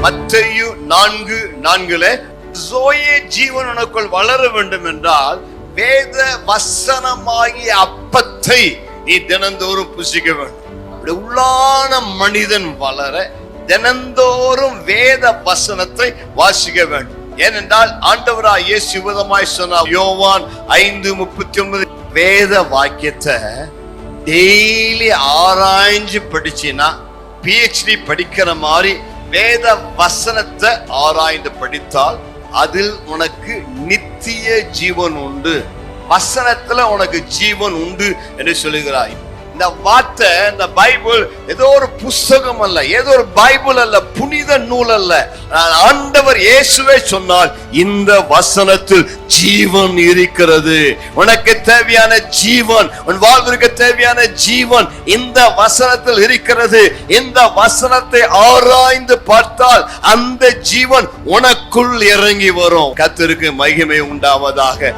மத்தேயு 4:4 ஜோயே ஜீவன் உனக்குள் வளர வேண்டும் என்றால் வேத வசனமாகிய அப்பத்தை நீ தினந்தோறும் புசிக்க வேண்டும். உள்ளான மனிதன் வளர தினந்தோறும் வேத வசனத்தை வாசிக்க வேண்டும். ஏனென்றால் ஆண்டவராய் இயேசு விதமாய் சொன்னார், யோவான் 5:39, வேத வாக்கியத்தை டெய்லி ஆராய்ஞ்சு படிச்சினா PhD படிக்கிற மாதிரி வேத வசனத்தை ஆராய்ந்து படித்தால் அதில் உனக்கு நித்திய ஜீவன் உண்டு. வசனத்துல உனக்கு ஜீவன் உண்டு என்று சொல்லுகிறாய். இந்த வார்த்தை, இந்த பைபிள் ஏதோ ஒரு புஸ்தகம் அல்ல, ஏதோ ஒரு பைபிள் அல்ல, புனித நூல் அல்ல. ஆண்டவர் இயேசுவே சொன்னால் இந்த வசனத்தில் ஜீவன் இருக்கிறது. உனக்கு தேவையான ஜீவன், உன் வாழ்விற்கு தேவையான ஜீவன் இந்த வசனத்தில் இருக்கிறது. இந்த வசனத்தை ஆராய்ந்து பார்த்தால் அந்த ஜீவன் உனக்குள் இறங்கி வரும். கர்த்தருக்கு மகிமை உண்டாவதாக.